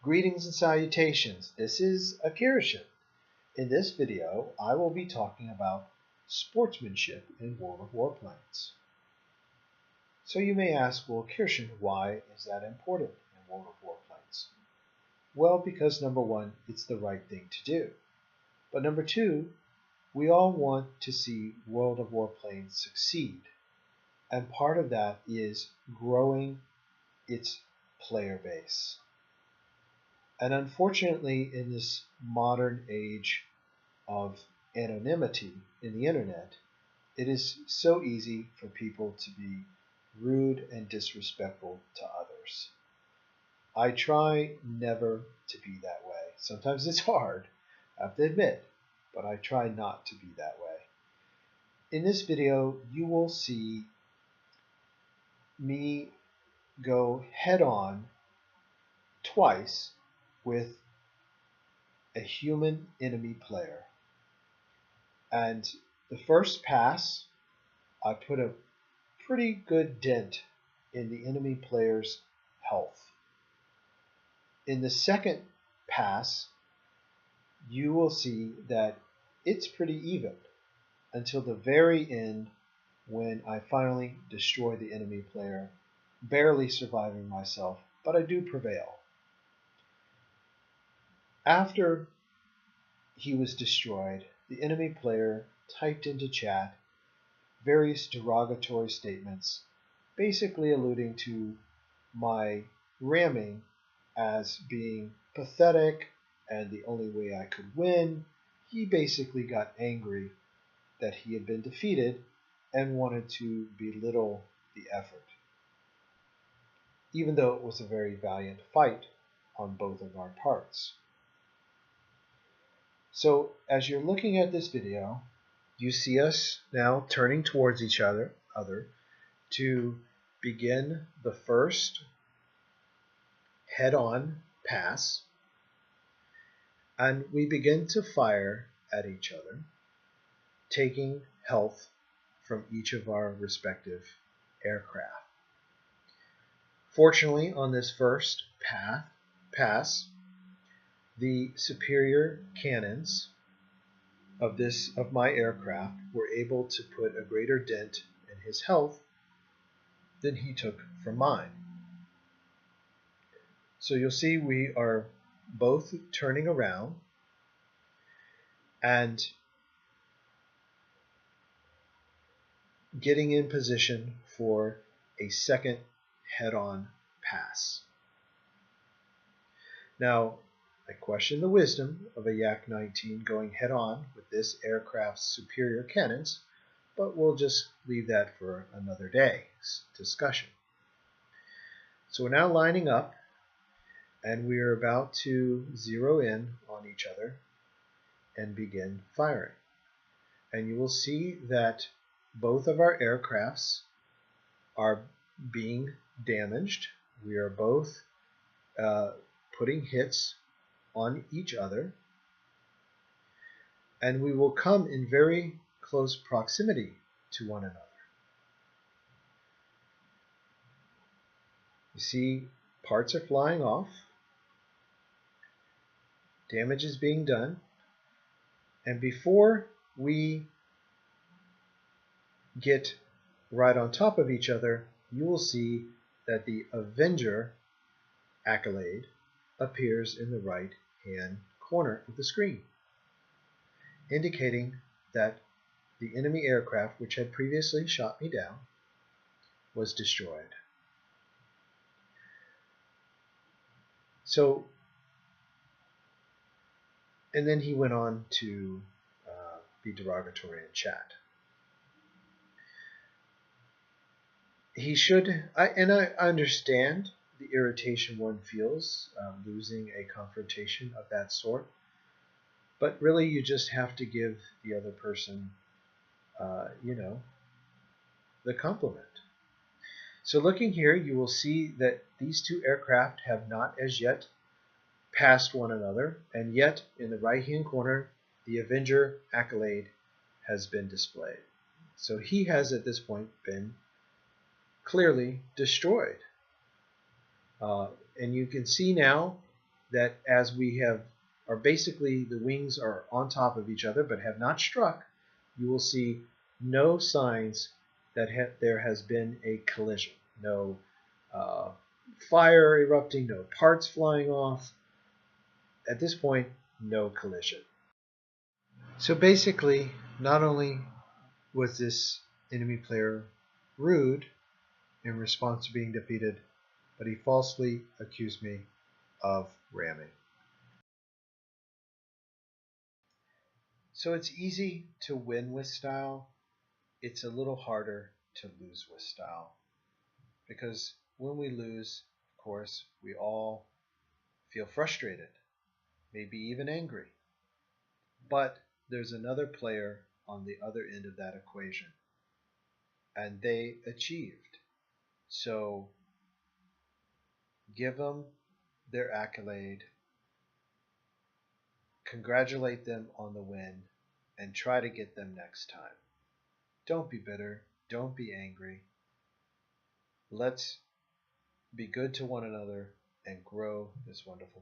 Greetings and salutations. This is Akirishin. In this video, I will be talking about sportsmanship in World of Warplanes. So you may ask, well, Akirishin, why is that important in World of Warplanes? Well, because number one, it's the right thing to do. But number two, we all want to see World of Warplanes succeed. And part of that is growing its player base. And unfortunately, in this modern age of anonymity in the internet, it is so easy for people to be rude and disrespectful to others. I try never to be that way. Sometimes it's hard, I have to admit, but I try not to be that way. In this video, you will see me go head-on twice with a human enemy player. And the first pass, I put a pretty good dent in the enemy player's health. In the second pass, you will see that it's pretty even until the very end when I finally destroy the enemy player, barely surviving myself, but I do prevail. After he was destroyed, the enemy player typed into chat various derogatory statements, basically alluding to my ramming as being pathetic and the only way I could win. He basically got angry that he had been defeated and wanted to belittle the effort, even though it was a very valiant fight on both of our parts. So as you're looking at this video, you see us now turning towards each other to begin the first head-on pass, and we begin to fire at each other, taking health from each of our respective aircraft. Fortunately, on this first pass, the superior cannons of my aircraft were able to put a greater dent in his health than he took from mine. So you'll see we are both turning around and getting in position for a second head-on pass. Now, I question the wisdom of a Yak-19 going head-on with this aircraft's superior cannons, but we'll just leave that for another day's discussion. So we're now lining up, and we are about to zero in on each other and begin firing. And you will see that both of our aircrafts are being damaged. We are both putting hits on each other, and we will come in very close proximity to one another. You see, parts are flying off, damage is being done, and before we get right on top of each other, you will see that the Avenger accolade appears in the right hand corner of the screen, indicating that the enemy aircraft, which had previously shot me down, was destroyed. So, and then he went on to be derogatory in chat. He should, I understand the irritation one feels losing a confrontation of that sort, but really you just have to give the other person, the compliment. So looking here, you will see that these two aircraft have not as yet passed one another, and yet in the right-hand corner, the Avenger accolade has been displayed. So he has at this point been clearly destroyed. And you can see now that as we are basically the wings are on top of each other but have not struck, you will see no signs that there has been a collision. No fire erupting, no parts flying off. At this point, no collision. So basically, not only was this enemy player rude in response to being defeated, but he falsely accused me of ramming. So it's easy to win with style. It's a little harder to lose with style. Because when we lose, of course, we all feel frustrated, maybe even angry. But there's another player on the other end of that equation, and they achieved. So give them their accolade, congratulate them on the win, and try to get them next time. Don't be bitter. Don't be angry. Let's be good to one another and grow this wonderful